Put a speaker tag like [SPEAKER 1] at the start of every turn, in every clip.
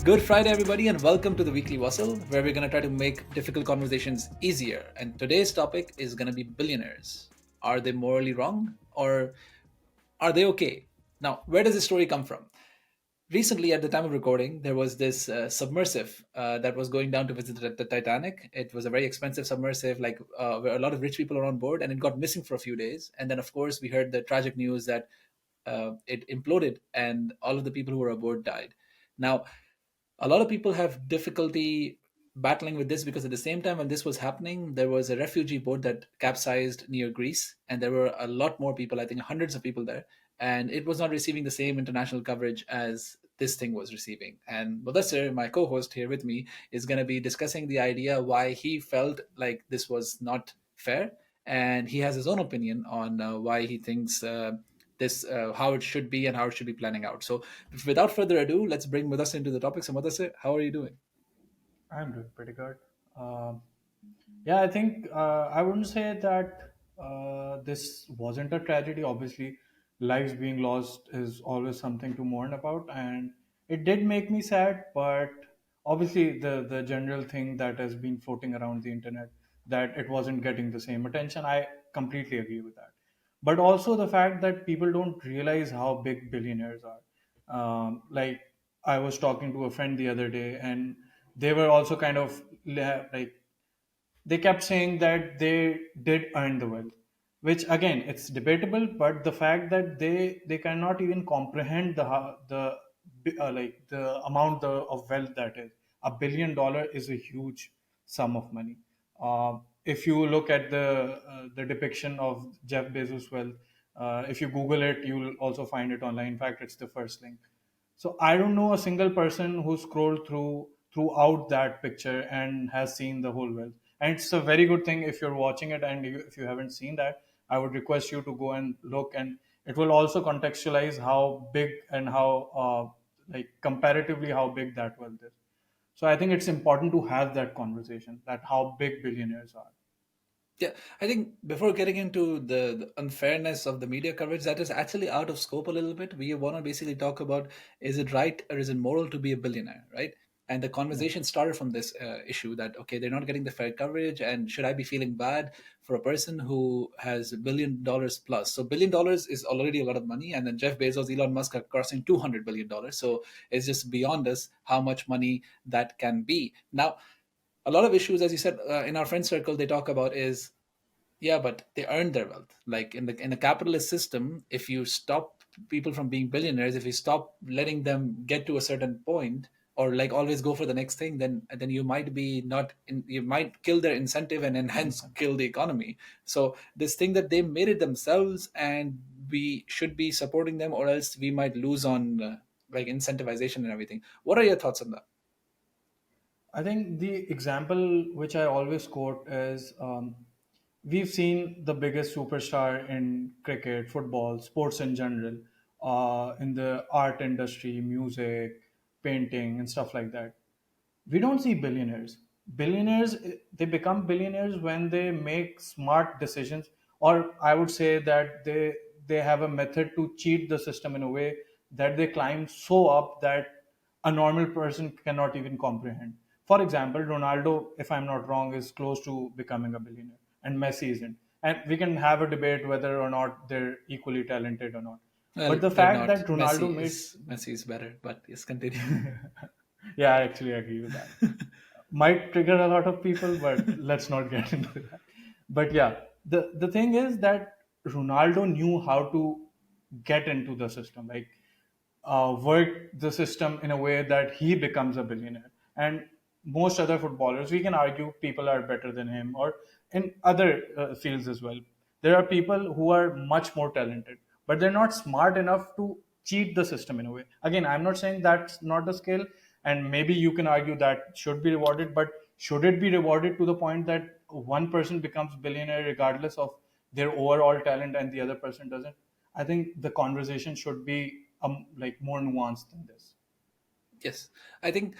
[SPEAKER 1] Good Friday, everybody, and welcome to the weekly Vasl, where we're going to try to make difficult conversations easier. And today's topic is going to be billionaires. Are they morally wrong or are they okay? Now, where does this story come from? Recently, at the time of recording, there was this submersive that was going down to visit the Titanic. It was a very expensive submersive, where a lot of rich people are on board, and it got missing for a few days. And then, of course, we heard the tragic news that it imploded and all of the people who were aboard died. Now, a lot of people have difficulty battling with this because at the same time when this was happening, there was a refugee boat that capsized near Greece, and there were a lot more people, I think hundreds of people there, and it was not receiving the same international coverage as this thing was receiving. And Mudassir, my co-host here with me, is going to be discussing the idea why he felt like this was not fair, and he has his own opinion on why he thinks this how it should be and how it should be planning out. So without further ado, let's bring Mudassir into the topic. So Mudassir, how are you doing?
[SPEAKER 2] I'm doing pretty good. Um, yeah, I think I wouldn't say that this wasn't a tragedy. Obviously, lives being lost is always something to mourn about, and it did make me sad. But obviously, the general thing that has been floating around the internet that it wasn't getting the same attention, I completely agree with that. But also the fact that people don't realize how big billionaires are. Like I was talking to a friend the other day, and they were also kind of like they kept saying that they did earn the wealth, which again it's debatable. But the fact that they cannot even comprehend the amount of wealth that is $1 billion is a huge sum of money. If you look at the depiction of Jeff Bezos' wealth, if you Google it, you'll also find it online. In fact, it's the first link. So I don't know a single person who scrolled throughout that picture and has seen the whole wealth. And it's a very good thing if you're watching it, and if you haven't seen that, I would request you to go and look. And it will also contextualize how big and how like comparatively how big that wealth is. So I think it's important to have that conversation that how big billionaires are.
[SPEAKER 1] Yeah, I think before getting into the unfairness of the media coverage, that is actually out of scope a little bit. We want to basically talk about, is it right or is it moral to be a billionaire, right? And the
[SPEAKER 2] Yeah.
[SPEAKER 1] conversation started from this issue that, okay, they're not getting the fair coverage, and should I be feeling bad for a person who has $1 billion plus? So $1 billion is already a lot of money, and then Jeff Bezos, Elon Musk are crossing $200 billion. So it's just beyond us how much money that can be. Now, a lot of issues, as you said, in our friend circle, they talk about is, yeah, but they earned their wealth. Like in a capitalist system, if you stop people from being billionaires, if you stop letting them get to a certain point, or like always go for the next thing, then you might be not you might kill their incentive and then hence kill the economy. So this thing that they made it themselves, and we should be supporting them, or else we might lose on like incentivization and everything. What are your thoughts on that?
[SPEAKER 2] I think the example which I always quote is we've seen the biggest superstar in cricket, football, sports in general, in the art industry, music, painting, and stuff like that. We don't see billionaires. Billionaires, they become billionaires when they make smart decisions, or I would say that they have a method to cheat the system in a way that they climb so up that a normal person cannot even comprehend. For example, Ronaldo, if I'm not wrong, is close to becoming a billionaire, and Messi isn't. And we can have a debate whether or not they're equally talented or not. But
[SPEAKER 1] Well,
[SPEAKER 2] the
[SPEAKER 1] they're
[SPEAKER 2] fact
[SPEAKER 1] not.
[SPEAKER 2] that Ronaldo made
[SPEAKER 1] Messi is better, but yes, continue.
[SPEAKER 2] yeah, I actually agree with that. Might trigger a lot of people, but let's not get into that. But yeah, the thing is that Ronaldo knew how to get into the system, like work the system in a way that he becomes a billionaire. And most other footballers, we can argue people are better than him, or in other fields as well. There are people who are much more talented, but they're not smart enough to cheat the system in a way. Again, I'm not saying that's not the skill, and maybe you can argue that should be rewarded, but should it be rewarded to the point that one person becomes billionaire regardless of their overall talent and the other person doesn't? I think the conversation should be like more nuanced than this.
[SPEAKER 1] Yes, I think.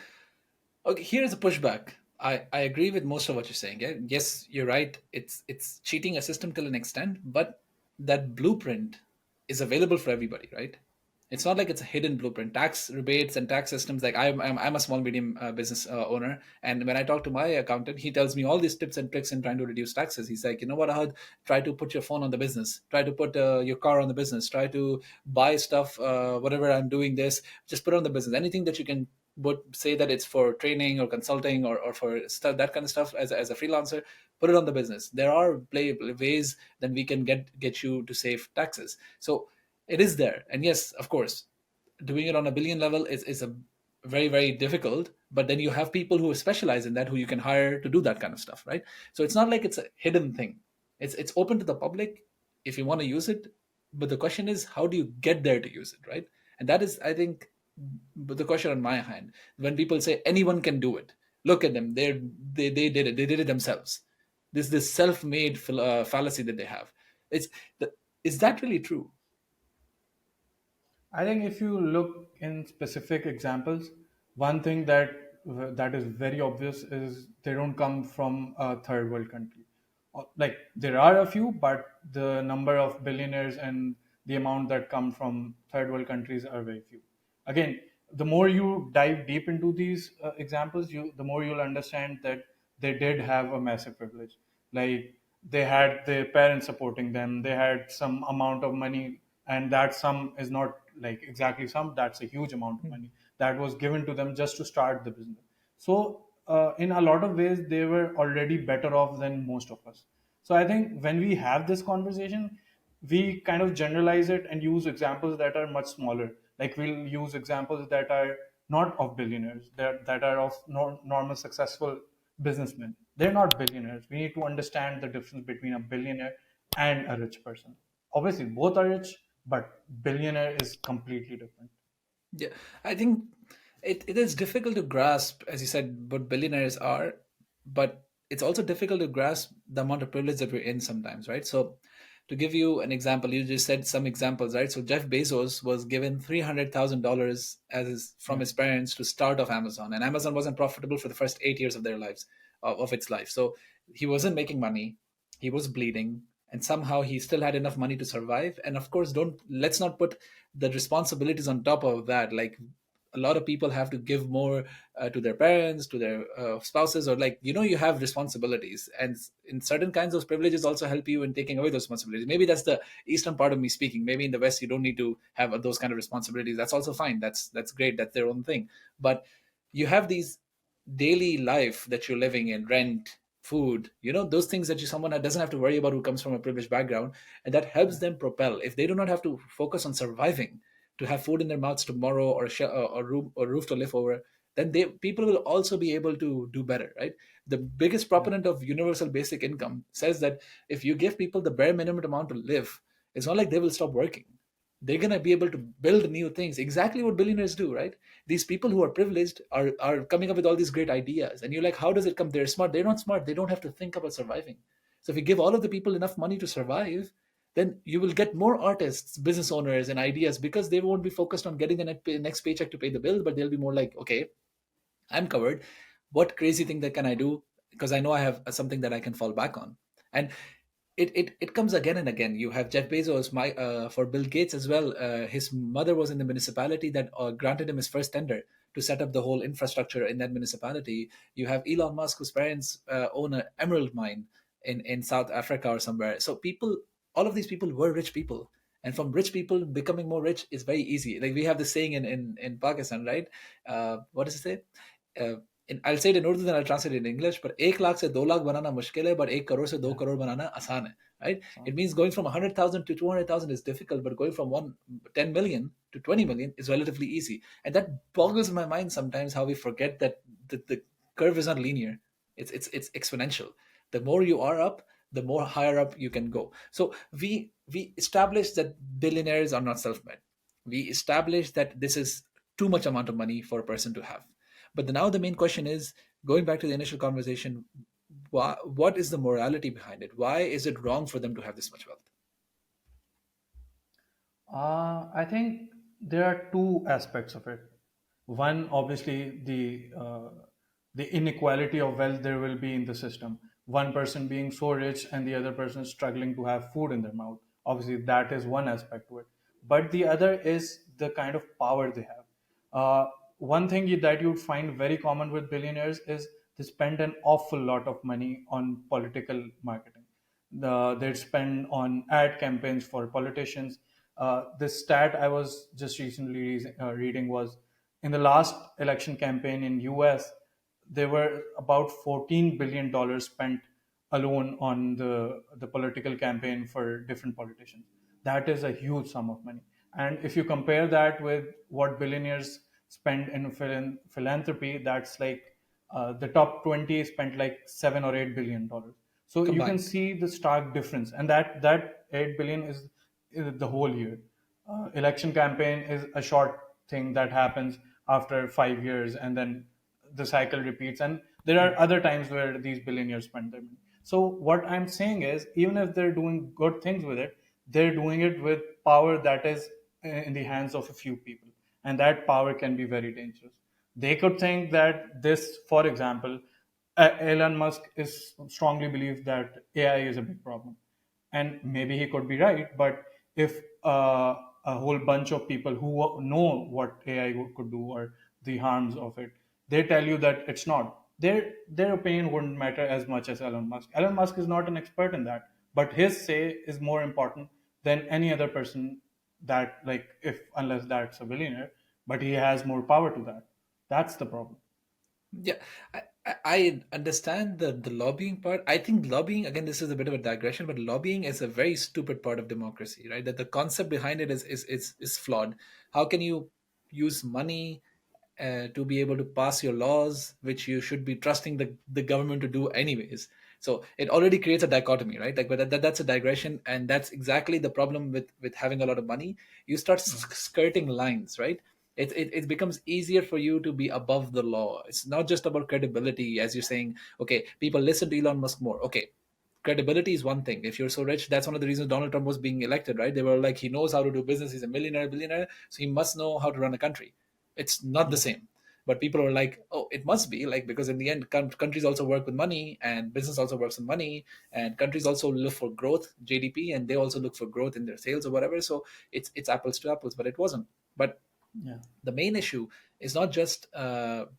[SPEAKER 1] Okay, here's a pushback. I agree with most of what you're saying. Yeah? Yes, you're right. It's cheating a system till an extent, but that blueprint is available for everybody, right? It's not like it's a hidden blueprint. Tax rebates and tax systems. Like I'm a small medium business owner, and when I talk to my accountant, he tells me all these tips and tricks in trying to reduce taxes. He's like, you know what, Ahad, try to put your phone on the business, try to put your car on the business, try to buy stuff, whatever I'm doing this, just put it on the business. Anything that you can would say that it's for training or consulting or for stuff, that kind of stuff as a freelancer, put it on the business. There are ways that we can get you to save taxes. So it is there. And yes, of course, doing it on a billion level is a very, very difficult. But then you have people who specialize in that, who you can hire to do that kind of stuff, right? So it's not like it's a hidden thing. It's open to the public if you want to use it. But the question is, how do you get there to use it, right? And that is, I think, the question on my hand. When people say anyone can do it, look at them. They did it. They did it themselves. This self-made fallacy that they have. It's is that really true?
[SPEAKER 2] I think if you look in specific examples, one thing that is very obvious is they don't come from a third world country. Like there are a few, but the number of billionaires and the amount that come from third world countries are very few. Again, the more you dive deep into these examples, the more you'll understand that they did have a massive privilege. Like they had their parents supporting them, they had some amount of money, and that sum is not like exactly sum, that's a huge amount of money that was given to them just to start the business. So in a lot of ways they were already better off than most of us. So I think when we have this conversation, we kind of generalize it and use examples that are much smaller. Like we'll use examples that are not of billionaires, that are of normal successful businessmen. They're not billionaires. We need to understand the difference between a billionaire and a rich person. Obviously, both are rich, but billionaire is completely different.
[SPEAKER 1] Yeah, I think it is difficult to grasp, as you said, what billionaires are, but it's also difficult to grasp the amount of privilege that we're in sometimes, right? So, to give you an example, you just said some examples, right? So, Jeff Bezos was given $300,000 from
[SPEAKER 2] Yeah.
[SPEAKER 1] his parents to start off Amazon, and Amazon wasn't profitable for the first 8 years of their lives, of its life. So, he wasn't making money, he was bleeding, and somehow he still had enough money to survive. And of course, don't let's not put the responsibilities on top of that. Like a lot of people have to give more to their parents, to their spouses, or like, you have responsibilities, and in certain kinds of privileges also help you in taking away those responsibilities. Maybe that's the eastern part of me speaking. Maybe in the west you don't need to have those kind of responsibilities. That's also fine. That's great. That's their own thing. But you have these daily life that you're living in, rent, food, those things that someone that doesn't have to worry about, who comes from a privileged background, and that helps them propel. If they do not have to focus on surviving, to have food in their mouths tomorrow, or room or roof to live over, then people will also be able to do better, right? The biggest
[SPEAKER 2] Yeah.
[SPEAKER 1] proponent of universal basic income says that if you give people the bare minimum amount to live, it's not like they will stop working. They're going to be able to build new things, exactly what billionaires do, right? These people who are privileged are coming up with all these great ideas, and you're like, how does it come? They're smart. They're not smart. They don't have to think about surviving. So if you give all of the people enough money to survive, then you will get more artists, business owners, and ideas, because they won't be focused on getting the next paycheck to pay the bill, but they'll be more like, okay, I'm covered. What crazy thing that can I do? Because I know I have something that I can fall back on. And it comes again and again. You have Jeff Bezos, for Bill Gates as well. His mother was in the municipality that granted him his first tender to set up the whole infrastructure in that municipality. You have Elon Musk, whose parents own an emerald mine in South Africa or somewhere. So all of these people were rich people. And from rich people, becoming more rich is very easy. Like we have the saying in Pakistan, right? What does it say? uh, I'll say it in Urdu, then I'll translate it in English. But 1 lakh se 2 lakh banana mushkil hai, but 1 crore se 2
[SPEAKER 2] Yeah.
[SPEAKER 1] crore banana आसान है, right?
[SPEAKER 2] So,
[SPEAKER 1] It means going from 100,000 to 200,000 is difficult, but going from 10 million to 20 million is relatively easy. And that boggles my mind sometimes, how we forget that the curve is not linear. It's exponential. The more you are up, the more higher up you can go. So we established that billionaires are not self-made. We established that this is too much amount of money for a person to have. But now the main question is, going back to the initial conversation, what is the morality behind it? Why is it wrong for them to have this much wealth?
[SPEAKER 2] I think there are two aspects of it. One, obviously, the inequality of wealth there will be in the system. One person being so rich and the other person struggling to have food in their mouth. Obviously, that is one aspect to it. but the other is the kind of power they have. One thing that you'd find very common with billionaires is they spend an awful lot of money on political marketing. They'd spend on ad campaigns for politicians. This stat I was just recently reading was in the last election campaign in US, there were about $14 billion spent alone on the political campaign for different politicians. That is a huge sum of money. And if you compare that with what billionaires spend in philanthropy, that's like the top 20 spent like $7 or $8 billion. So you can
[SPEAKER 1] combined.
[SPEAKER 2] see the stark difference, and that 8 billion is the whole year. Election campaign is a short thing that happens after 5 years, and then the cycle repeats. And there are other times where these billionaires spend their money. So what I'm saying is, even if they're doing good things with it, they're doing it with power that is in the hands of a few people, and that power can be very dangerous. They could think that this, for example, Elon Musk is strongly believes that AI is a big problem, and maybe he could be right. But if a whole bunch of people who know what AI could do or the harms of it, they tell you that it's not, their opinion wouldn't matter as much as Elon Musk. Elon Musk is not an expert in that, but his say is more important than any other person, that like, if unless that's a billionaire, but he has more power to that. That's the problem.
[SPEAKER 1] Yeah, I understand the lobbying part. I think lobbying, again, this is a bit of a digression, but lobbying is a very stupid part of democracy, right? That the concept behind it is flawed. How can you use money to be able to pass your laws, which you should be trusting the government to do anyways? So it already creates a dichotomy, right? Like, but that's a digression, and that's exactly the problem with having a lot of money. You start skirting lines, right? It becomes easier for you to be above the law. It's not just about credibility, as you're saying. Okay, people listen to Elon Musk more. Okay, credibility is one thing. If you're so rich, that's one of the reasons Donald Trump was being elected, right? They were like, he knows how to do business. He's a millionaire, billionaire, so he must know how to run a country. It's not the
[SPEAKER 2] Yeah.
[SPEAKER 1] same. But people are like, oh, it must be like, because in the end, countries also work with money, and business also works with money, and countries also look for growth, GDP, and they also look for growth in their sales or whatever. So it's apples to apples, but it wasn't. But
[SPEAKER 2] Yeah.
[SPEAKER 1] the main issue is not just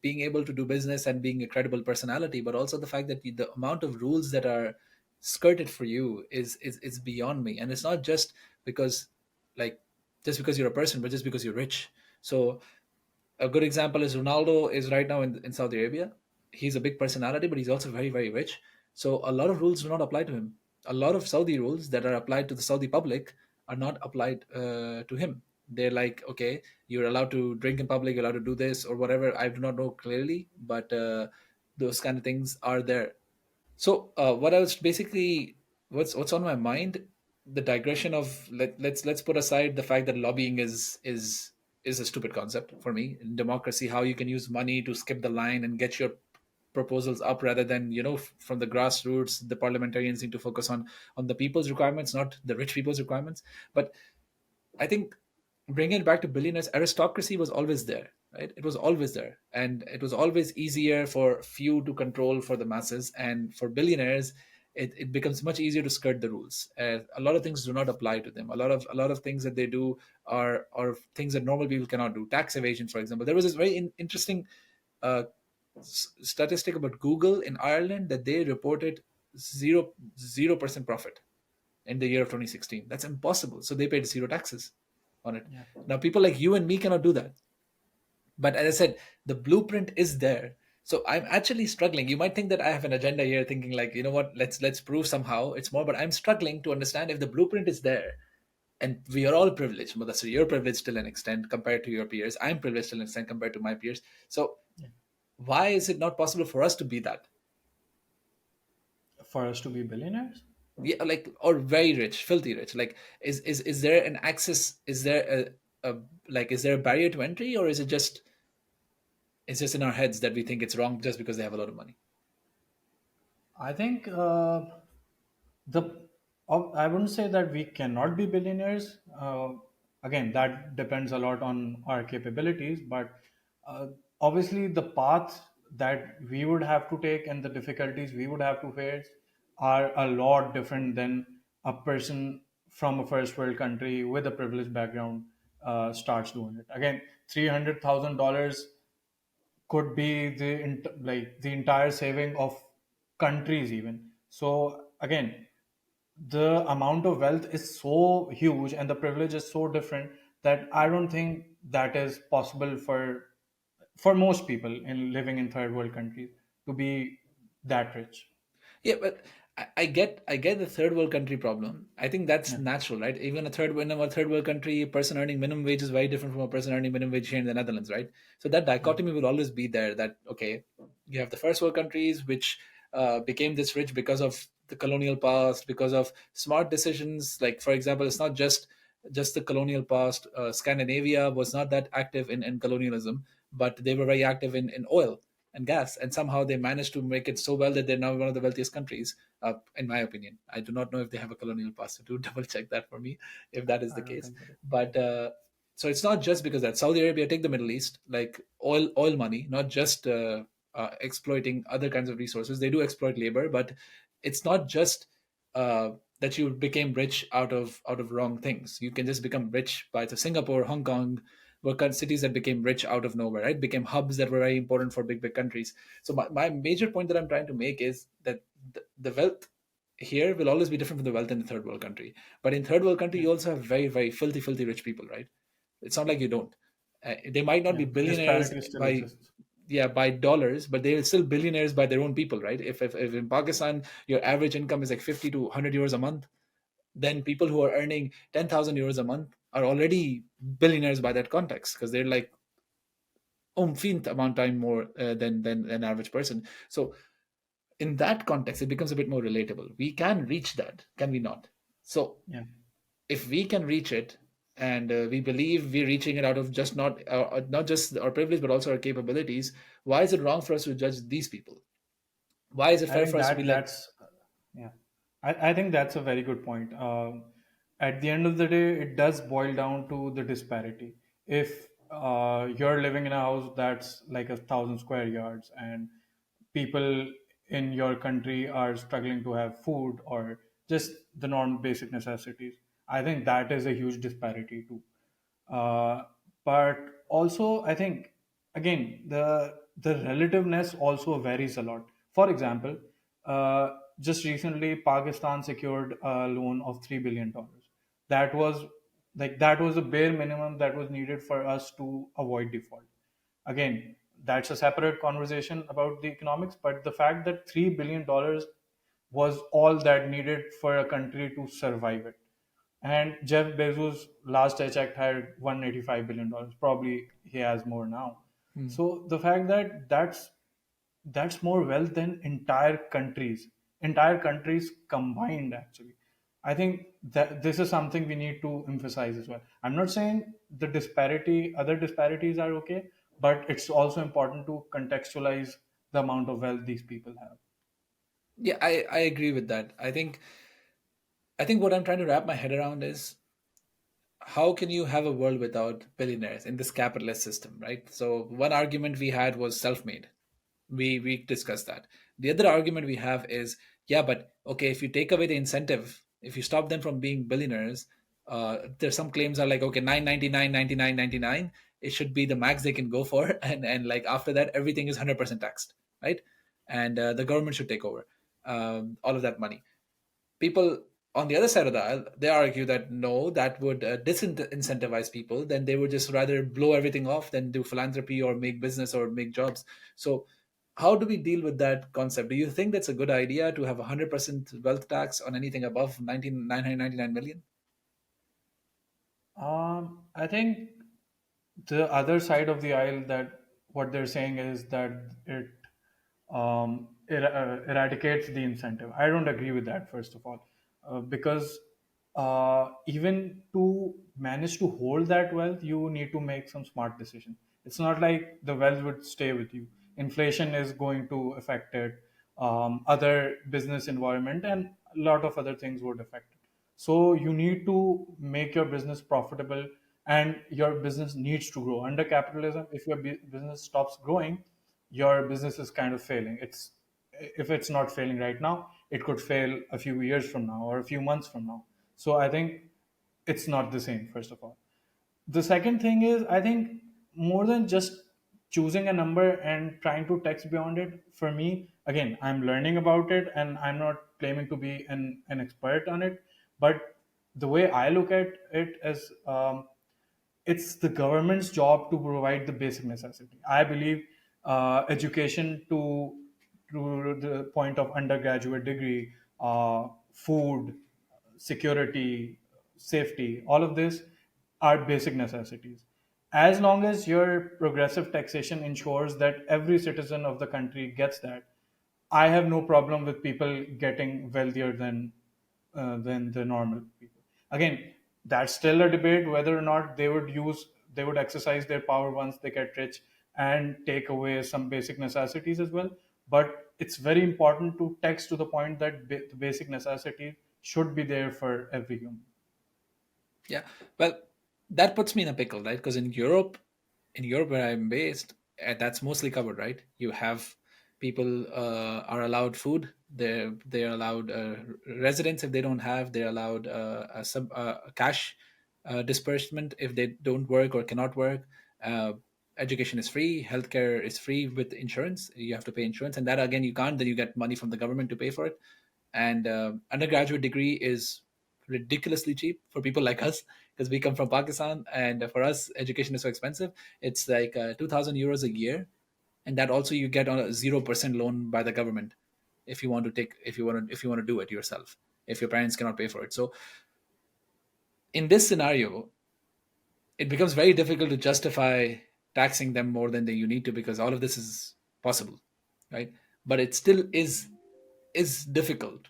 [SPEAKER 1] being able to do business and being a credible personality, but also the fact that the amount of rules that are skirted for you is beyond me. And it's not just because, like, just because you're a person, but just because you're rich. So a good example is Ronaldo is right now in Saudi Arabia. He's a big personality, but he's also very, very rich. So a lot of rules do not apply to him. A lot of Saudi rules that are applied to the Saudi public are not applied to him. They're like, okay, you're allowed to drink in public, you're allowed to do this or whatever. I do not know clearly, but those kind of things are there. So what I was basically, what's on my mind, the digression of, let's put aside the fact that lobbying is a stupid concept for me in democracy. How you can use money to skip the line and get your proposals up, rather than, from the grassroots. The parliamentarians need to focus on the people's requirements, not the rich people's requirements. But I think, bringing it back to billionaires, aristocracy was always there, right? It was always there, and it was always easier for few to control for the masses. And for billionaires, it becomes much easier to skirt the rules. A lot of things do not apply to them. A lot of things that they do are things that normal people cannot do. Tax evasion, for example. There was this very interesting uh, statistic about Google in Ireland, that they reported 0% profit in the year of 2016. That's impossible. So they paid zero taxes on it.
[SPEAKER 2] Yeah.
[SPEAKER 1] Now, people like you and me cannot do that. But as I said, the blueprint is there. So I'm actually struggling. You might think that I have an agenda here, thinking like, what, let's prove somehow it's more. But I'm struggling to understand, if the blueprint is there, and we are all privileged. Mudassir, you're privileged till an extent compared to your peers. I'm privileged till an extent compared to my peers. So why is it not possible for us to be that?
[SPEAKER 2] For us to be billionaires,
[SPEAKER 1] Yeah, like, or very rich, filthy rich. Like, is there an access? Is there a like, is there a barrier to entry, or is it just, it's just in our heads that we think it's wrong just because they have a lot of money?
[SPEAKER 2] I think the I wouldn't say that we cannot be billionaires. Again, that depends a lot on our capabilities, but uh, obviously the path that we would have to take and the difficulties we would have to face are a lot different than a person from a first world country with a privileged background starts doing it. Again, $300,000 could be like the entire saving of countries even. So again, the amount of wealth is so huge and the privilege is so different that I don't think that is possible for most people in living in third world countries to be that rich.
[SPEAKER 1] Yeah, but I get the third world country problem. I think that's
[SPEAKER 2] Yeah.
[SPEAKER 1] natural, right? Even a third world country, a person earning minimum wage is very different from a person earning minimum wage here in the Netherlands, right? So that
[SPEAKER 2] Yeah.
[SPEAKER 1] dichotomy will always be there. That okay, you have the first world countries which became this rich because of the colonial past, because of smart decisions. Like for example, it's not just the colonial past. Scandinavia was not that active in colonialism, but they were very active in oil and gas, and somehow they managed to make it so well that they're now one of the wealthiest countries. In my opinion, I do not know if they have a colonial past. So do double check that for me if that is the
[SPEAKER 2] I don't
[SPEAKER 1] case.
[SPEAKER 2] think so.
[SPEAKER 1] But so it's not just because that Saudi Arabia, take the Middle East, like oil money, not just exploiting other kinds of resources. They do exploit labor, but it's not just that you became rich out of wrong things. You can just become rich by the Singapore, Hong Kong, were cities that became rich out of nowhere, right? Became hubs that were very important for big countries. So my major point that I'm trying to make is that the wealth here will always be different from the wealth in the third world country. But in third world country,
[SPEAKER 2] Yeah.
[SPEAKER 1] you also have very, very filthy rich people, right? It's not like you don't. They might not
[SPEAKER 2] Yeah.
[SPEAKER 1] be billionaires
[SPEAKER 2] Disparity still
[SPEAKER 1] by
[SPEAKER 2] exists.
[SPEAKER 1] yeah by dollars, but they're still billionaires by their own people, right? If in Pakistan your average income is like 50 to 100 euros a month, then people who are earning 10,000 euros a month are already billionaires by that context because they're like umpteenth amount time more than an average person. So in that context, it becomes a bit more relatable. We can reach that, can we not? So
[SPEAKER 2] Yeah.
[SPEAKER 1] if we can reach it, and we believe we're reaching it out of just not just our privilege but also our capabilities, why is it wrong for us to judge these people? Why is it
[SPEAKER 2] I
[SPEAKER 1] fair
[SPEAKER 2] think
[SPEAKER 1] for us to be
[SPEAKER 2] that
[SPEAKER 1] like,
[SPEAKER 2] that's yeah. I think that's a very good point. At the end of the day, it does boil down to the disparity. If you're living in a house that's like 1,000 square yards and people in your country are struggling to have food or just the non basic necessities, I think that is a huge disparity too. Uh, but also, I think again the relativeness also varies a lot. For example, just recently Pakistan secured a loan of $3 billion. That was that was the bare minimum that was needed for us to avoid default. Again, that's a separate conversation about the economics, but the fact that $3 billion was all that needed for a country to survive it. And Jeff Bezos' last I checked had $185 billion. Probably he has more now.
[SPEAKER 1] hmm.
[SPEAKER 2] So the fact that that's more wealth than entire countries combined actually. I think that this is something we need to emphasize as well. I'm not saying other disparities are okay, but it's also important to contextualize the amount of wealth these people have.
[SPEAKER 1] Yeah, I agree with that. I think what I'm trying to wrap my head around is how can you have a world without billionaires in this capitalist system, right? So one argument we had was self-made. We discussed that. The other argument we have is, yeah, but okay, if you take away the incentive, if you stop them from being billionaires, there's some claims are like, okay, 999, 99, 99, it should be the max they can go for, and like after that, everything is 100% taxed, right? And the government should take over all of that money. People on the other side of the aisle, they argue that no, that would disincentivize people. Then they would just rather blow everything off than do philanthropy or make business or make jobs. So how do we deal with that concept? Do you think that's a good idea to have 100% wealth tax on anything above 999 million?
[SPEAKER 2] I think the other side of the aisle that what they're saying is that it eradicates the incentive. I don't agree with that, first of all, because even to manage to hold that wealth, you need to make some smart decisions. It's not like the wealth would stay with you. Inflation is going to affect it, other business environment, and a lot of other things would affect it. So you need to make your business profitable, and your business needs to grow. Under capitalism, if your business stops growing, your business is kind of failing. It's If it's not failing right now, it could fail a few years from now or a few months from now. So I think it's not the same, first of all. The second thing is, I think more than just choosing a number and trying to text beyond it, for me, again, I'm learning about it and I'm not claiming to be an expert on it. But the way I look at it is, it's the government's job to provide the basic necessity. I believe education to the point of undergraduate degree, food, security, safety, all of this are basic necessities. As long as your progressive taxation ensures that every citizen of the country gets that, I have no problem with people getting wealthier than the normal people. Again, that's still a debate whether or not they would exercise their power once they get rich and take away some basic necessities as well. But it's very important to tax to the point that the basic necessity should be there for every human.
[SPEAKER 1] Yeah. Well, that puts me in a pickle, right? Because in Europe where I'm based, that's mostly covered, right? You have people are allowed food. They're allowed residence if they don't have. They're allowed a cash disbursement if they don't work or cannot work. Uh, Education is free. Healthcare is free with insurance. You have to pay insurance, and that again you can't. Then you get money from the government to pay for it. And undergraduate degree is ridiculously cheap for people like us because we come from Pakistan, and for us education is so expensive. It's like 2,000 euros a year, and that also you get on a 0% loan by the government if you want to take if you want to do it yourself if your parents cannot pay for it. So in this scenario, it becomes very difficult to justify taxing them more than you need to because all of this is possible, right? But it still is difficult.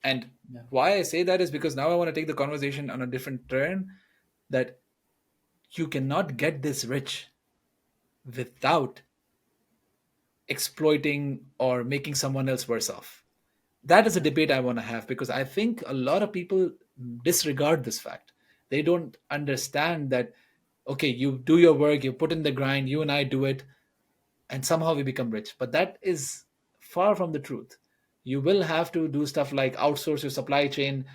[SPEAKER 1] And
[SPEAKER 2] Yeah.
[SPEAKER 1] why I say that is because now I want to take the conversation on a different turn, that you cannot get this rich without exploiting or making someone else worse off. That is a debate I want to have because I think a lot of people disregard this fact. They don't understand that, okay, you do your work, you put in the grind, you and I do it, and somehow we become rich. But that is far from the truth. You will have to do stuff like outsource your supply chain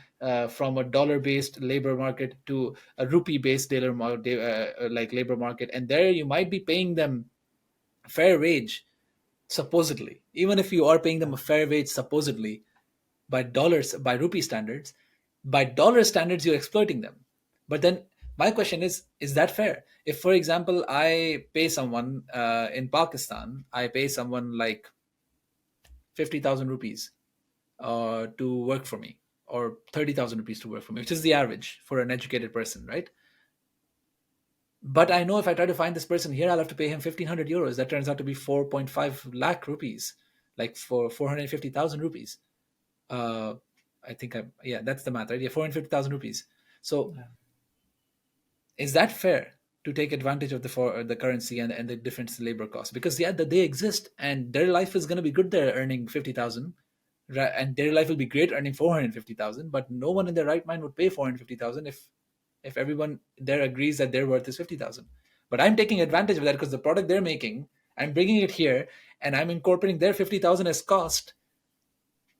[SPEAKER 1] from a dollar-based labor market to a rupee-based like labor market, and there you might be paying them fair wage supposedly. Even if you are paying them a fair wage supposedly by rupee standards, by dollar standards you're exploiting them. But then my question is that fair? If for example I pay someone in Pakistan, I pay someone like 50,000 rupees to work for me, or 30,000 rupees to work for me, which is the average for an educated person, right? But I know if I try to find this person here, I'll have to pay him 1,500 euros. That turns out to be 4.5 lakh rupees, like for 450,000 rupees. uh I think yeah, that's the math, right? Yeah, 450,000 rupees. So
[SPEAKER 2] Yeah.
[SPEAKER 1] is that fair to take advantage of the currency and the different labor costs? Because yeah, that they exist and their life is going to be good there earning 50,000, right? And their life will be great earning 450,000, but no one in their right mind would pay 450,000 if everyone there agrees that their worth is 50,000. But I'm taking advantage of that because the product they're making, I'm bringing it here and I'm incorporating their 50,000 as cost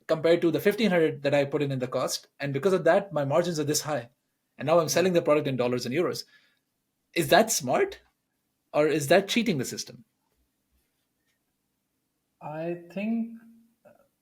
[SPEAKER 1] compared to the 1,500 that I put in the cost. And because of that, my margins are this high. And now I'm
[SPEAKER 2] Yeah.
[SPEAKER 1] selling the product in dollars and euros. Is that smart, or is that cheating the system?
[SPEAKER 2] I think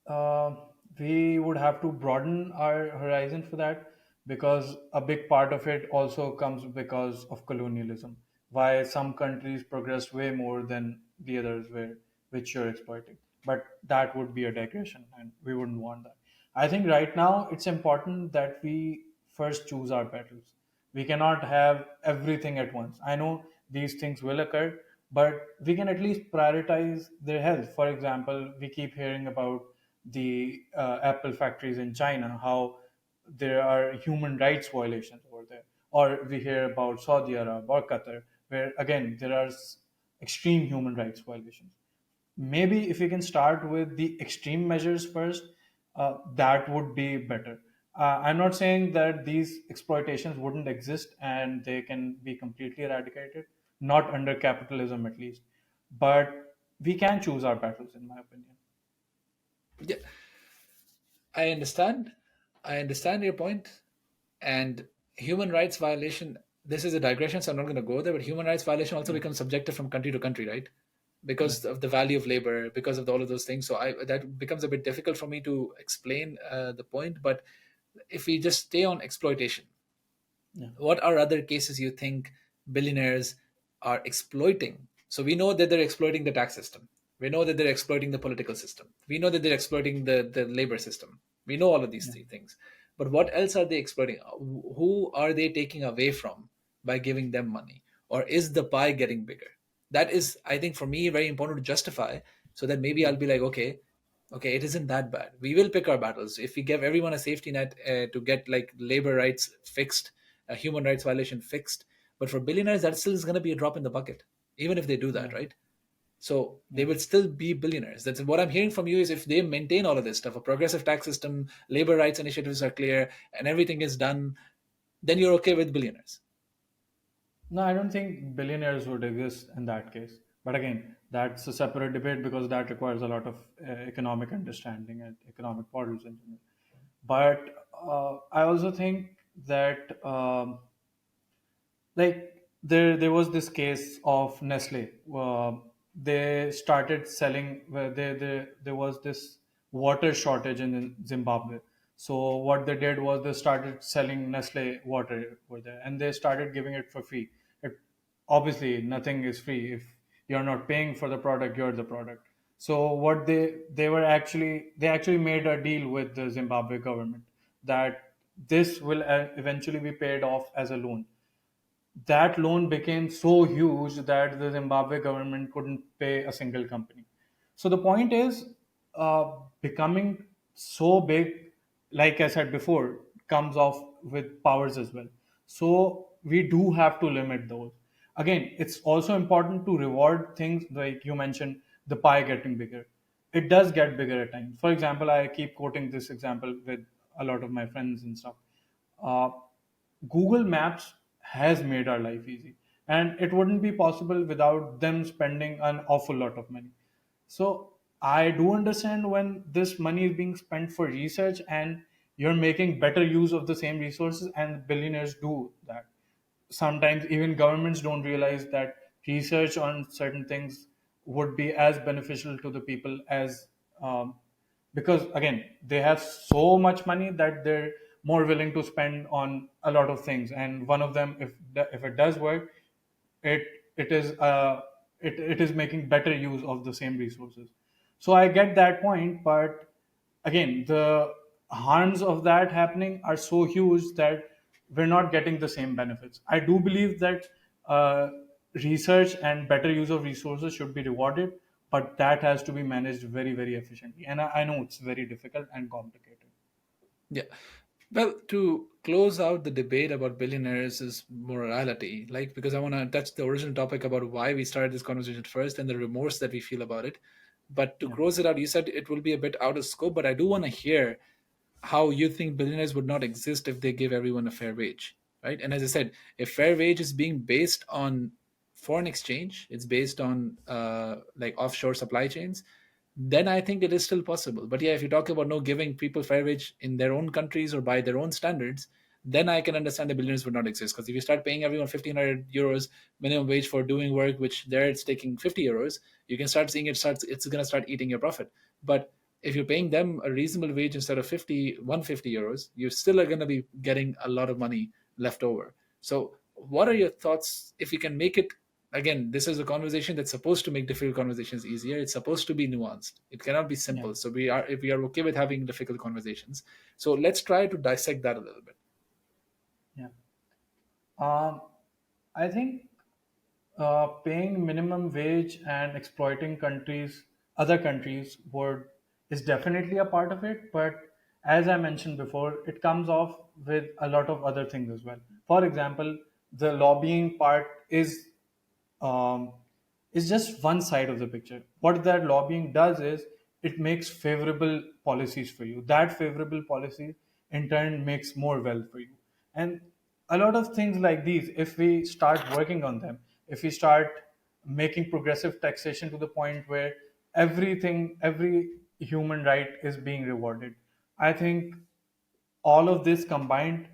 [SPEAKER 2] uh, we would have to broaden our horizon for that, because a big part of it also comes because of colonialism. Why some countries progressed way more than the others were, which you're exploiting. But that would be a digression, and we wouldn't want that. I think right now it's important that we first choose our battles. We cannot have everything at once. I know these things will occur, but we can at least prioritize their health. For example, we keep hearing about the Apple factories in China, how there are human rights violations over there. Or we hear about Saudi Arabia or Qatar, where again there are extreme human rights violations. Maybe if we can start with the extreme measures first, that would be better. I'm not saying that these exploitations wouldn't exist and they can be completely eradicated, not under capitalism at least, but we can choose our battles, in my opinion.
[SPEAKER 1] Yeah, I understand. I understand your point. And human rights violation, this is a digression, so I'm not going to go there, but human rights violation also
[SPEAKER 2] Yeah.
[SPEAKER 1] becomes subjective from country to country, right?
[SPEAKER 2] Yeah.
[SPEAKER 1] Because of the value of labor, because of all of those things. So that becomes a bit difficult for me to explain the point. But if we just stay on exploitation,
[SPEAKER 2] Yeah.
[SPEAKER 1] what are other cases you think billionaires are exploiting? So we know that they're exploiting the tax system. We know that they're exploiting the political system. We know that they're exploiting the labor system. We know all of these
[SPEAKER 2] Yeah.
[SPEAKER 1] three things. But what else are they exploiting? Who are they taking away from by giving them money? Or is the pie getting bigger? That is, I think, for me, very important to justify, so that maybe
[SPEAKER 2] Yeah.
[SPEAKER 1] I'll be like, okay, it isn't that bad. We will pick our battles. If we give everyone a safety net to get like labor rights fixed, a human rights violation fixed. But for billionaires, that still is going to be a drop in the bucket, even if they do that,
[SPEAKER 2] Yeah.
[SPEAKER 1] right? So they
[SPEAKER 2] Yeah.
[SPEAKER 1] will still be billionaires. That's what I'm hearing from you, is if they maintain all of this stuff, a progressive tax system, labor rights initiatives are clear, and everything is done, then you're okay with billionaires.
[SPEAKER 2] No, I don't think billionaires would exist in that case. But again, that's a separate debate because that requires a lot of economic understanding and economic models in general. But I also think that like there was this case of Nestle. They started selling where there was this water shortage in Zimbabwe. So what they did was they started selling Nestle water over there, and they started giving it for free. It, obviously, nothing is free. If you're not paying for the product, you're the product. So what they actually made a deal with the Zimbabwe government that this will eventually be paid off as a loan. That loan became so huge that the Zimbabwe government couldn't pay a single company. So the point is, becoming so big, like I said before, comes off with powers as well. So we do have to limit those. Again, it's also important to reward things like you mentioned, the pie getting bigger. It does get bigger at times. For example, I keep quoting this example with a lot of my friends and stuff. Uh, Google Maps has made our life easy, and it wouldn't be possible without them spending an awful lot of money. So I do understand when this money is being spent for research and you're making better use of the same resources, and billionaires do that. Sometimes even governments don't realize that research on certain things would be as beneficial to the people as because again they have so much money that they're more willing to spend on a lot of things, and one of them, if it does work, it it is it is making better use of the same resources. So I get that point, but again the harms of that happening are so huge that we're not getting the same benefits. I do believe that uh, research and better use of resources should be rewarded, but that has to be managed very, very efficiently. And I know it's very difficult and complicated.
[SPEAKER 1] Yeah. Well, to close out the debate about billionaires is morality, like, because I want to touch the original topic about why we started this conversation first and the remorse that we feel about it. But to
[SPEAKER 2] Yeah.
[SPEAKER 1] close it out, you said it will be a bit out of scope, but I do want to hear how you think billionaires would not exist if they give everyone a fair wage, right? And as I said, if fair wage is being based on foreign exchange, it's based on like offshore supply chains, then I think it is still possible. But yeah, if you talk about no giving people fair wage in their own countries or by their own standards, then I can understand the billionaires would not exist. Because if you start paying everyone 1,500 euros minimum wage for doing work which there it's taking 50 euros, you can start seeing it's going to start eating your profit. But if you're paying them a reasonable wage instead of 150 euros, you still are going to be getting a lot of money left over. So what are your thoughts if you can make it, again, this is a conversation that's supposed to make difficult conversations easier. It's supposed to be nuanced. It cannot be
[SPEAKER 2] Yeah.
[SPEAKER 1] simple. So we are okay with having difficult conversations. So let's try to dissect that a little bit.
[SPEAKER 2] Yeah. Um, I think paying minimum wage and exploiting other countries, would is definitely a part of it. But as I mentioned before, it comes off with a lot of other things as well. For example, the lobbying part um, is just one side of the picture. What that lobbying does is it makes favorable policies for you. That favorable policy in turn makes more wealth for you. And a lot of things like these, if we start working on them, if we start making progressive taxation to the point where every human right is being rewarded, I think all of this combined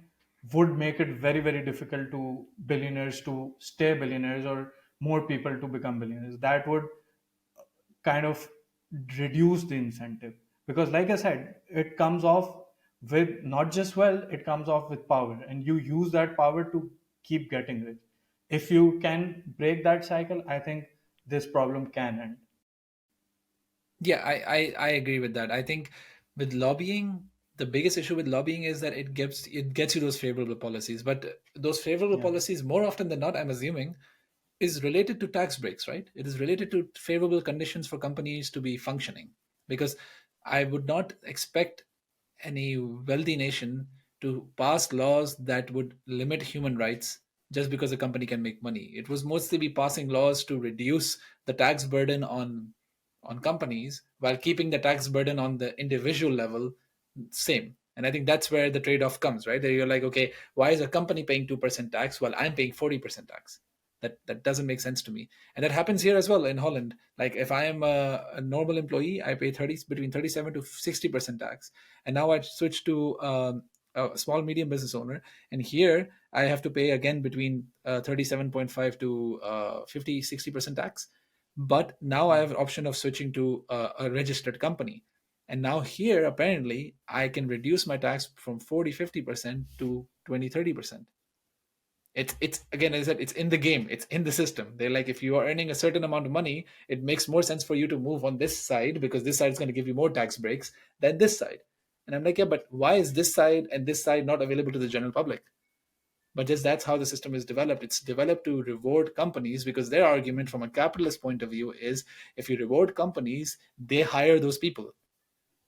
[SPEAKER 2] would make it very, very difficult to billionaires to stay billionaires, or more people to become billionaires. That would kind of reduce the incentive, because like I said, it comes off with not just wealth, it comes off with power, and you use that power to keep getting rich. If you can break that cycle, I think this problem can end.
[SPEAKER 1] Yeah, I agree with that. I think with lobbying, the biggest issue with lobbying is that it gets you those favorable policies. But those favorable
[SPEAKER 2] Yeah.
[SPEAKER 1] policies, more often than not, I'm assuming, is related to tax breaks, right? It is related to favorable conditions for companies to be functioning. Because I would not expect any wealthy nation to pass laws that would limit human rights just because a company can make money. It was mostly be passing laws to reduce the tax burden on companies while keeping the tax burden on the individual level same. And I think that's where the trade-off comes, right? That you're like, okay, why is a company paying 2% tax while I'm paying 40% tax? That doesn't make sense to me. And that happens here as well in Holland. Like if I am a normal employee, I pay 30 between 37 to 60% tax. And now I switch to a small medium business owner, and here I have to pay again between 37.5 to 50-60% tax. But now I
[SPEAKER 2] Yeah.
[SPEAKER 1] have an option of switching to a registered company, and now here apparently I can reduce my tax from 40-50% to 20-30%. It's again, as I said, it's in the game, it's in the system. They're like, if you are earning a certain amount of money, it makes more sense for you to move on this side because this side is going to give you more tax breaks than this side. And I'm like, yeah, but why is this side and this side not available to the general public? But just that's how the system is developed. It's developed to reward companies because their argument from a capitalist point of view is, if you reward companies, they hire those people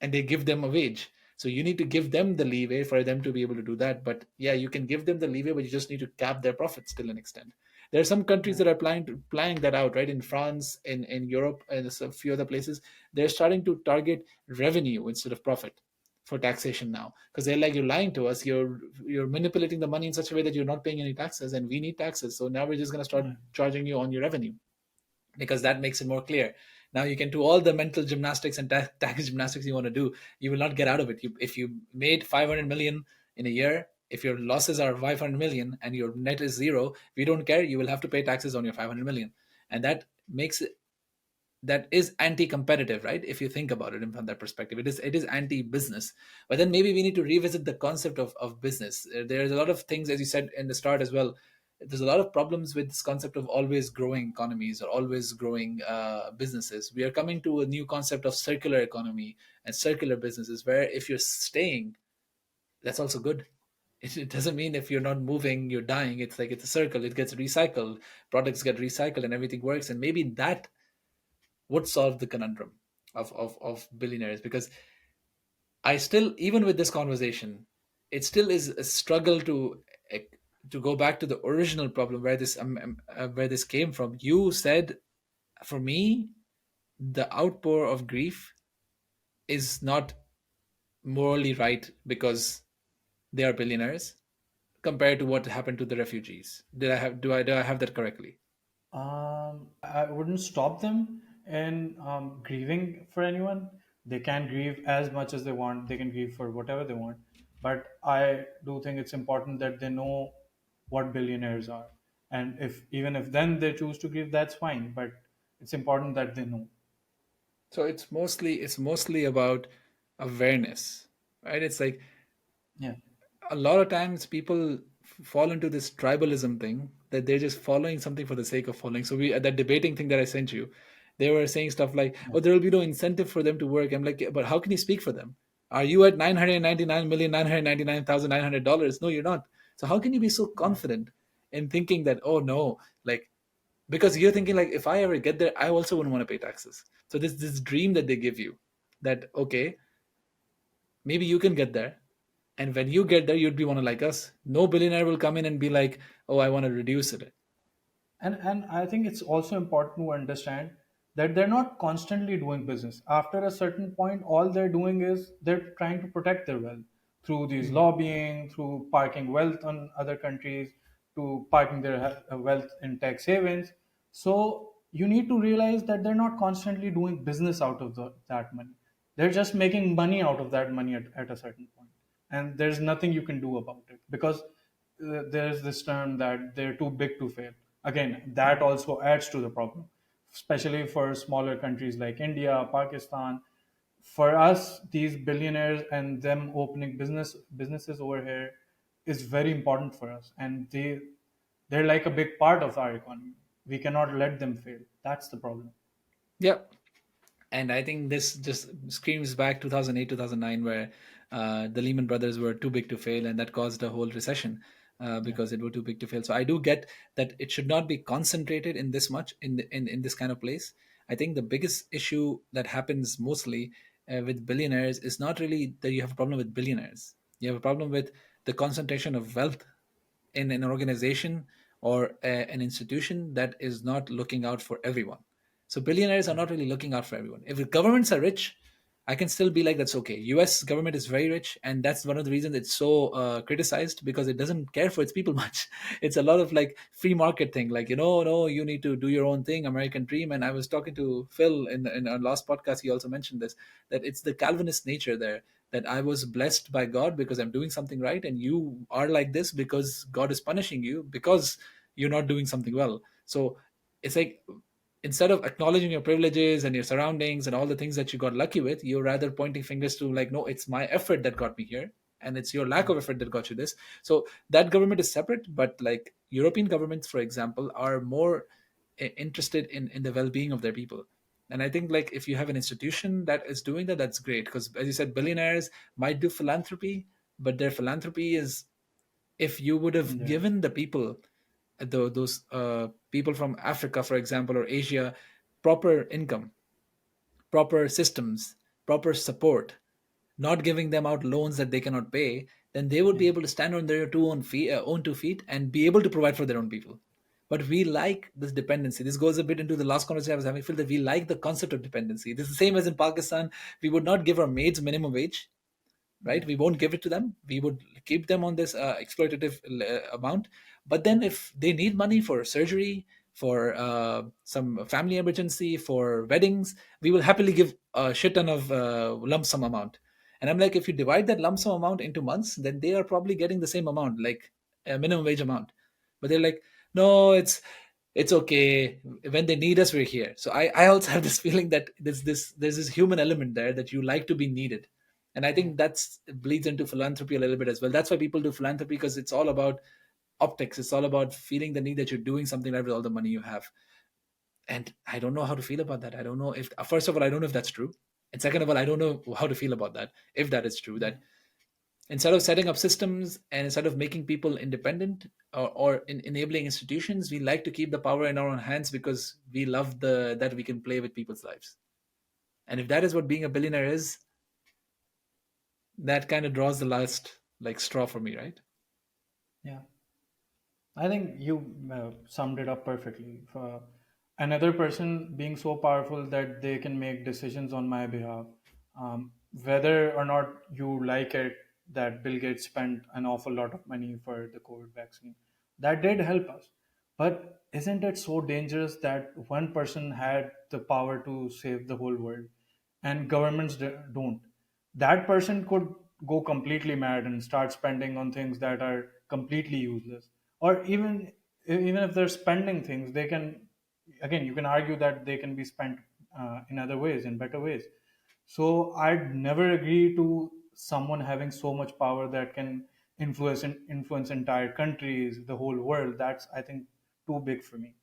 [SPEAKER 1] and they give them a wage. So you need to give them the leeway for them to be able to do that. But yeah, you can give them the leeway, but you just need to cap their profits till an extent. There are some countries
[SPEAKER 2] Yeah.
[SPEAKER 1] that are planning that out, right? In France, in Europe, and a few other places, they're starting to target revenue instead of profit for taxation now, because they're like, you're lying to us, you're manipulating the money in such a way that you're not paying any taxes, and we need taxes. So now we're just going to start
[SPEAKER 2] Yeah.
[SPEAKER 1] charging you on your revenue because that makes it more clear. Now you can do all the mental gymnastics and tax gymnastics you want to do. You will not get out of it. If you made 500 million in a year, if your losses are 500 million and your net is zero, we don't care. You will have to pay taxes on your 500 million, and that makes it, that is anti-competitive, right? If you think about it from that perspective, it is anti-business. But then maybe we need to revisit the concept of business. There's a lot of things, as you said in the start as well. There's a lot of problems with this concept of always growing economies or always growing businesses. We are coming to a new concept of circular economy and circular businesses, where if you're staying, that's also good. It doesn't mean if you're not moving, you're dying. It's like it's a circle. It gets recycled. Products get recycled, and everything works. And maybe that would solve the conundrum of billionaires, because I still, even with this conversation, it still is a struggle to go back to the original problem where this came from. You said, for me, the outpour of grief is not morally right because they are billionaires compared to what happened to the refugees. Do I have that correctly?
[SPEAKER 2] I wouldn't stop them in grieving for anyone. They can grieve as much as they want. They can grieve for whatever they want. But I do think it's important that they know what billionaires are. And if even if then they choose to grieve, that's fine. But it's important that they know.
[SPEAKER 1] So it's mostly about awareness, right? It's like
[SPEAKER 2] Yeah.
[SPEAKER 1] a lot of times people fall into this tribalism thing, that they're just following something for the sake of following. So we that debating thing that I sent you, they were saying stuff like,
[SPEAKER 2] Yeah.
[SPEAKER 1] oh, there will be no incentive for them to work. I'm like, "Yeah, but how can you speak for them? Are you at 999,999,900 dollars? No, you're not. So how can you be so
[SPEAKER 2] Yeah.
[SPEAKER 1] confident in thinking that, oh no, like, because you're thinking like, if I ever get there, I also wouldn't want to pay taxes. So this dream that they give you, that okay, maybe you can get there, and when you get there, you'd be one of like us. No billionaire will come in and be like, oh, I want to reduce it.
[SPEAKER 2] And I think it's also important to understand that they're not constantly doing business. After a certain point, all they're doing is they're trying to protect their wealth through these
[SPEAKER 1] Mm.
[SPEAKER 2] lobbying, through parking wealth on other countries, to parking their wealth in tax havens. So you need to realize that they're not constantly doing business out of that money. They're just making money out of that money at a certain point, and there's nothing you can do about it, because there's this term that they're too big to fail. Again, that also adds to the problem, especially for smaller countries like India, Pakistan. For us, these billionaires and them opening businesses over here is very important for us, and they're like a big part of our economy. We cannot let them fail. That's the problem.
[SPEAKER 1] Yeah. And I think this just screams back 2008, 2009, where the Lehman Brothers were too big to fail, and that caused a whole recession
[SPEAKER 2] Yeah.
[SPEAKER 1] because it were too big to fail. So I do get that it should not be concentrated in this much in this kind of place. I think the biggest issue that happens mostly with billionaires is not really that you have a problem with billionaires. You have a problem with the concentration of wealth in an organization or an institution that is not looking out for everyone. So billionaires are not really looking out for everyone. If the governments are rich, I can still be like, that's okay. US government is very rich, and that's one of the reasons it's so criticized, because it doesn't care for its people much. It's a lot of like free market thing, like, no, you need to do your own thing, American dream. And I was talking to Phil in our last podcast. He also mentioned this, that it's the Calvinist nature there, that I was blessed by God because I'm doing something right, and you are like this because God is punishing you because you're not doing something well. So it's like, instead of acknowledging your privileges and your surroundings and all the things that you got lucky with, you're rather pointing fingers to, like, no, it's my effort that got me here, and it's your lack of effort that got you this. So that government is separate, but like European governments, for example, are more interested in the well-being of their people. And I think, like, if you have an institution that is doing that, that's great, because as you said, billionaires might do philanthropy, but their philanthropy is, if you would have
[SPEAKER 2] Yeah.
[SPEAKER 1] given the people, those people from Africa, for example, or Asia, proper income, proper systems, proper support, not giving them out loans that they cannot pay, then they would
[SPEAKER 2] Yeah.
[SPEAKER 1] be able to stand on their own 2 feet and be able to provide for their own people. But we like this dependency. This goes a bit into the last conversation I was having. I feel that we like the concept of dependency. This is the same as in Pakistan. We would not give our maids minimum wage, right?
[SPEAKER 2] Yeah.
[SPEAKER 1] We won't give it to them. We would keep them on this exploitative amount. But then if they need money for surgery, for some family emergency, for weddings, we will happily give a shit ton of lump sum amount. And I'm like, if you divide that lump sum amount into months, then they are probably getting the same amount, like a minimum wage amount. But they're like, no, it's okay. When they need us, we're here. So I also have this feeling that there's this human element there, that you like to be needed. And I
[SPEAKER 2] Yeah.
[SPEAKER 1] think that's bleeds into philanthropy a little bit as well. That's why people do philanthropy, because it's all about optics. It's all about feeling the need that you're doing something right with all the money you have. And I don't know how to feel about that. I don't know if, first of all, I don't know if that's true. And second of all, I don't know how to feel about that, if that is true,
[SPEAKER 2] Yeah.
[SPEAKER 1] that instead of setting up systems and instead of making people independent, or enabling institutions, we like to keep the power in our own hands because we love the that we can play with people's lives. And if that is what being a billionaire is, that kind of draws the last like straw for me, right?
[SPEAKER 2] Yeah. I think you summed it up perfectly. For another person being so powerful that they can make decisions on my behalf, whether or not you like it, that Bill Gates spent an awful lot of money for the COVID vaccine, that did help us. But isn't it so dangerous that one person had the power to save the whole world and governments don't? That person could go completely mad and start spending on things that are completely useless. Or even if they're spending things, they can, again, you can argue that they can be spent in other ways, in better ways. So I'd never agree to someone having so much power that can influence entire countries, the whole world. That's, I think, too big for me.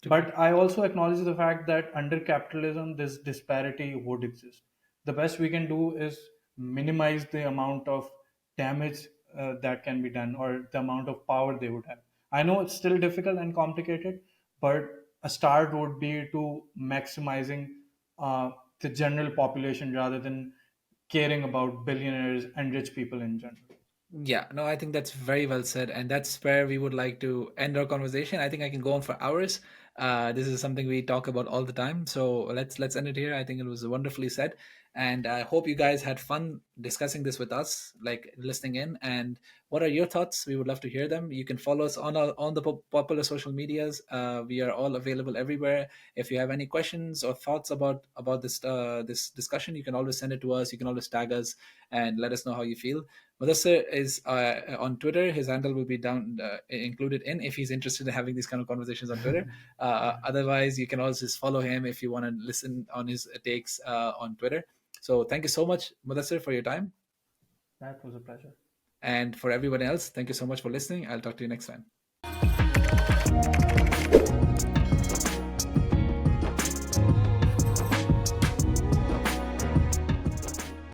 [SPEAKER 1] Agreed.
[SPEAKER 2] But I also acknowledge the fact that under capitalism, this disparity would exist. The best we can do is minimize the amount of damage that can be done, or the amount of power they would have. I know it's still difficult and complicated, but a start would be to maximizing uh, the general population rather than caring about billionaires and rich people in general.
[SPEAKER 1] Yeah, no, I think that's very well said, and that's where we would like to end our conversation. I think I can go on for hours. This is something we talk about all the time, so let's end it here. I think it was wonderfully said, and I hope you guys had fun discussing this with us, like listening in. And What are your thoughts? We would love to hear them. You can follow us on the popular social medias. We are all available everywhere. If you have any questions or thoughts about this discussion, you can always send it to us. You can always tag us and let us know how you feel. Mudassir is on Twitter. His handle will be down included in if he's interested in having these kind of conversations on Twitter. Otherwise, you can also just follow him if you want to listen on his takes on Twitter. So thank you so much, Mudassir, for your time.
[SPEAKER 2] That was a pleasure.
[SPEAKER 1] And for everyone else, thank you so much for listening. I'll talk to you next time.